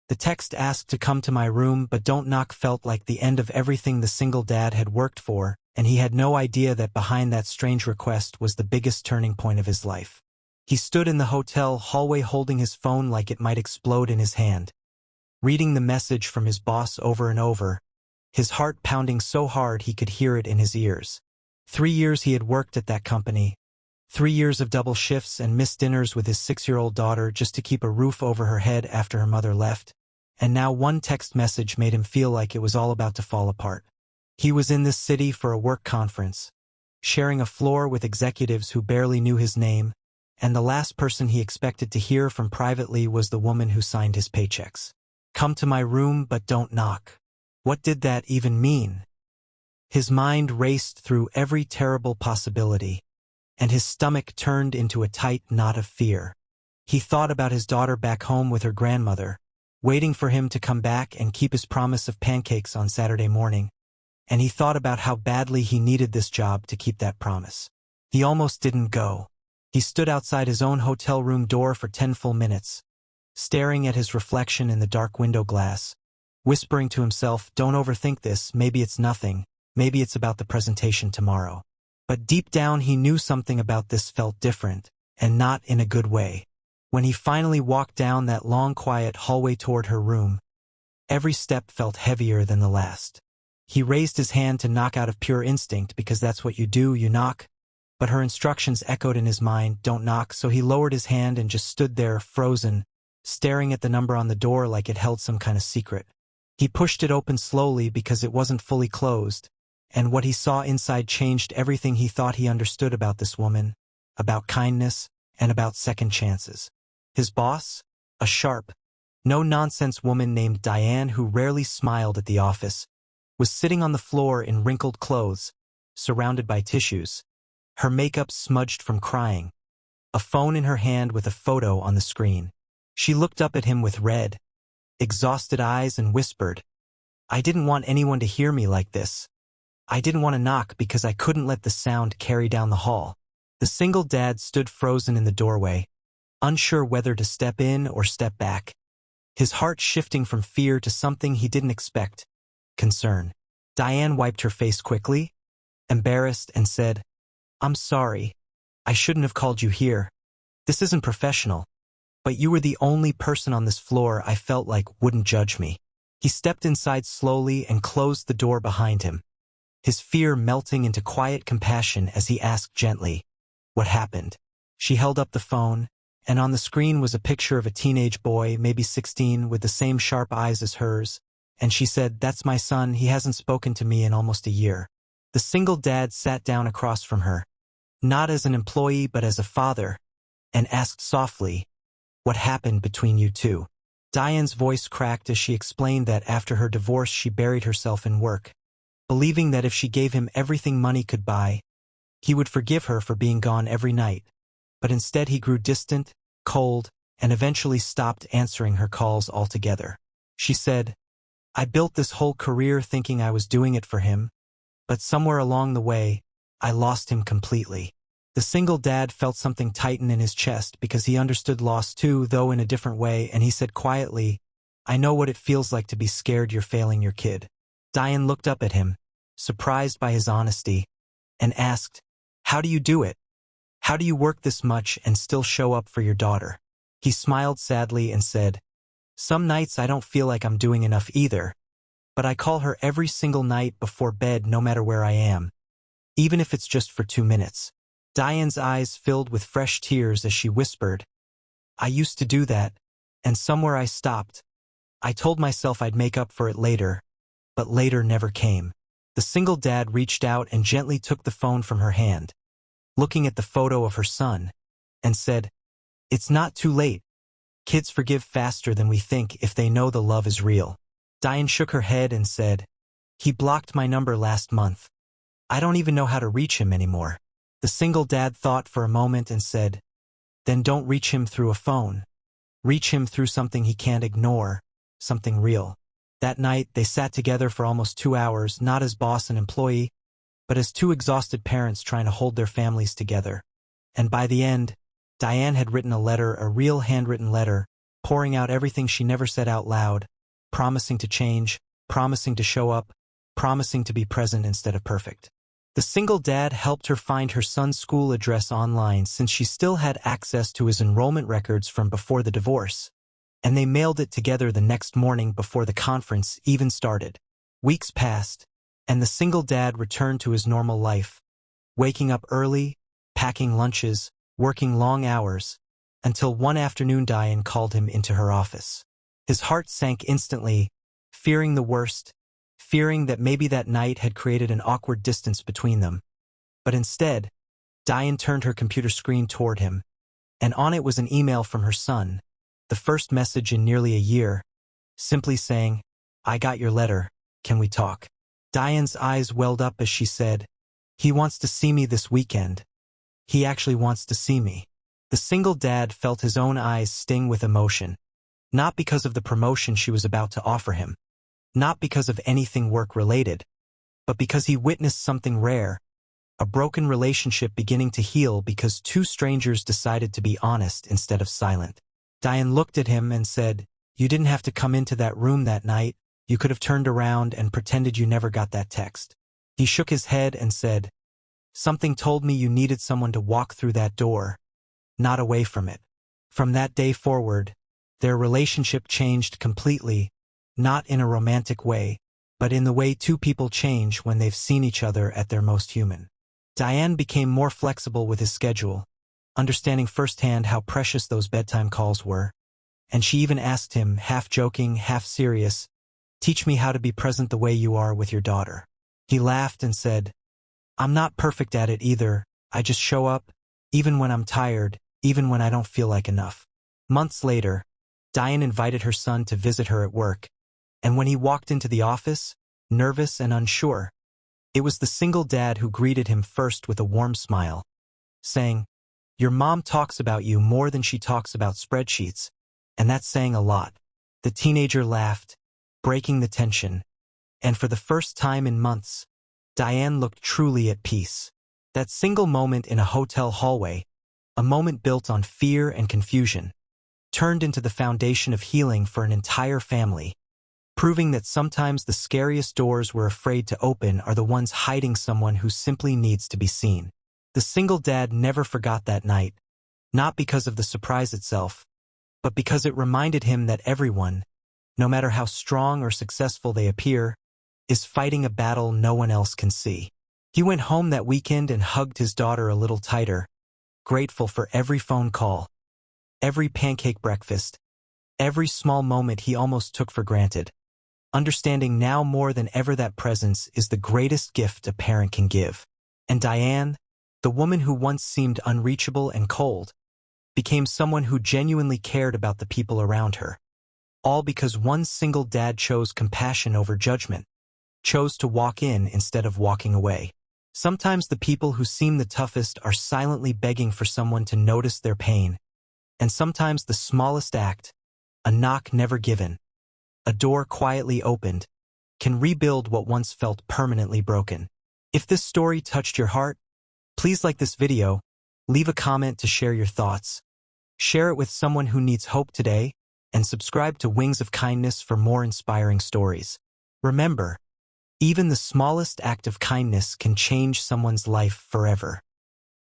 The text asked to come to my room but don't knock felt like the end of everything the single dad had worked for, and he had no idea that behind that strange request was the biggest turning point of his life. He stood in the hotel hallway holding his phone like it might explode in his hand, reading the message from his boss over and over, his heart pounding so hard he could hear it in his ears. 3 years he had worked at that company, 3 years of double shifts and missed dinners with his 6-year-old daughter just to keep a roof over her head after her mother left, and now one text message made him feel like it was all about to fall apart. He was in this city for a work conference, sharing a floor with executives who barely knew his name, and the last person he expected to hear from privately was the woman who signed his paychecks. Come to my room but don't knock. What did that even mean? His mind raced through every terrible possibility, and his stomach turned into a tight knot of fear. He thought about his daughter back home with her grandmother, waiting for him to come back and keep his promise of pancakes on Saturday morning, and he thought about how badly he needed this job to keep that promise. He almost didn't go. He stood outside his own hotel room door for 10 full minutes, staring at his reflection in the dark window glass, whispering to himself, don't overthink this, maybe it's nothing, maybe it's about the presentation tomorrow. But deep down he knew something about this felt different, and not in a good way. When he finally walked down that long quiet hallway toward her room, every step felt heavier than the last. He raised his hand to knock out of pure instinct because that's what you do, you knock. But her instructions echoed in his mind, don't knock, so he lowered his hand and just stood there, frozen, staring at the number on the door like it held some kind of secret. He pushed it open slowly because it wasn't fully closed, and what he saw inside changed everything he thought he understood about this woman, about kindness, and about second chances. His boss, a sharp, no-nonsense woman named Diane who rarely smiled at the office, was sitting on the floor in wrinkled clothes, surrounded by tissues, her makeup smudged from crying, a phone in her hand with a photo on the screen. She looked up at him with red, exhausted eyes and whispered, I didn't want anyone to hear me like this. I didn't want to knock because I couldn't let the sound carry down the hall. The single dad stood frozen in the doorway, unsure whether to step in or step back, his heart shifting from fear to something he didn't expect, concern. Diane wiped her face quickly, embarrassed, and said, I'm sorry. I shouldn't have called you here. This isn't professional. But you were the only person on this floor I felt like wouldn't judge me. He stepped inside slowly and closed the door behind him, his fear melting into quiet compassion as he asked gently, what happened? She held up the phone, and on the screen was a picture of a teenage boy, maybe 16, with the same sharp eyes as hers, and she said, that's my son, he hasn't spoken to me in almost a year. The single dad sat down across from her, not as an employee but as a father, and asked softly, what happened between you two? Diane's voice cracked as she explained that after her divorce she buried herself in work, believing that if she gave him everything money could buy, he would forgive her for being gone every night. But instead he grew distant, cold, and eventually stopped answering her calls altogether. She said, I built this whole career thinking I was doing it for him, but somewhere along the way, I lost him completely. The single dad felt something tighten in his chest because he understood loss too, though in a different way, and he said quietly, I know what it feels like to be scared you're failing your kid. Diane looked up at him, surprised by his honesty, and asked, how do you do it? How do you work this much and still show up for your daughter? He smiled sadly and said, some nights I don't feel like I'm doing enough either, but I call her every single night before bed no matter where I am, even if it's just for 2 minutes. Diane's eyes filled with fresh tears as she whispered, I used to do that, and somewhere I stopped. I told myself I'd make up for it later, but later never came. The single dad reached out and gently took the phone from her hand, looking at the photo of her son, and said, it's not too late. Kids forgive faster than we think if they know the love is real. Diane shook her head and said, he blocked my number last month. I don't even know how to reach him anymore. The single dad thought for a moment and said, then don't reach him through a phone. Reach him through something he can't ignore, something real. That night, they sat together for almost 2 hours, not as boss and employee, but as two exhausted parents trying to hold their families together. And by the end, Diane had written a letter, a real handwritten letter, pouring out everything she never said out loud, promising to change, promising to show up, promising to be present instead of perfect. The single dad helped her find her son's school address online since she still had access to his enrollment records from before the divorce, and they mailed it together the next morning before the conference even started. Weeks passed, and the single dad returned to his normal life, waking up early, packing lunches, working long hours, until one afternoon Diane called him into her office. His heart sank instantly, fearing the worst, fearing that maybe that night had created an awkward distance between them. But instead, Diane turned her computer screen toward him, and on it was an email from her son, the first message in nearly a year, simply saying, "I got your letter, can we talk?" Diane's eyes welled up as she said, "He wants to see me this weekend. He actually wants to see me." The single dad felt his own eyes sting with emotion, not because of the promotion she was about to offer him, not because of anything work-related, but because he witnessed something rare, a broken relationship beginning to heal because two strangers decided to be honest instead of silent. Diane looked at him and said, "You didn't have to come into that room that night. You could have turned around and pretended you never got that text." He shook his head and said, "Something told me you needed someone to walk through that door, not away from it." From that day forward, their relationship changed completely, not in a romantic way, but in the way two people change when they've seen each other at their most human. Diane became more flexible with his schedule, understanding firsthand how precious those bedtime calls were, and she even asked him, half joking, half serious, "Teach me how to be present the way you are with your daughter." He laughed and said, "I'm not perfect at it either. I just show up, even when I'm tired, even when I don't feel like enough." Months later, Diane invited her son to visit her at work, and when he walked into the office, nervous and unsure, it was the single dad who greeted him first with a warm smile, saying, "Your mom talks about you more than she talks about spreadsheets, and that's saying a lot." The teenager laughed, breaking the tension, and for the first time in months, Diane looked truly at peace. That single moment in a hotel hallway, a moment built on fear and confusion, turned into the foundation of healing for an entire family, proving that sometimes the scariest doors we're afraid to open are the ones hiding someone who simply needs to be seen. The single dad never forgot that night, not because of the surprise itself, but because it reminded him that everyone, no matter how strong or successful they appear, is fighting a battle no one else can see. He went home that weekend and hugged his daughter a little tighter, grateful for every phone call, every pancake breakfast, every small moment he almost took for granted, understanding now more than ever that presence is the greatest gift a parent can give. And Diane, the woman who once seemed unreachable and cold, became someone who genuinely cared about the people around her. All because one single dad chose compassion over judgment, chose to walk in instead of walking away. Sometimes the people who seem the toughest are silently begging for someone to notice their pain, and sometimes the smallest act, a knock never given, a door quietly opened, can rebuild what once felt permanently broken. If this story touched your heart, please like this video, leave a comment to share your thoughts, share it with someone who needs hope today, and subscribe to Wings of Kindness for more inspiring stories. Remember, even the smallest act of kindness can change someone's life forever.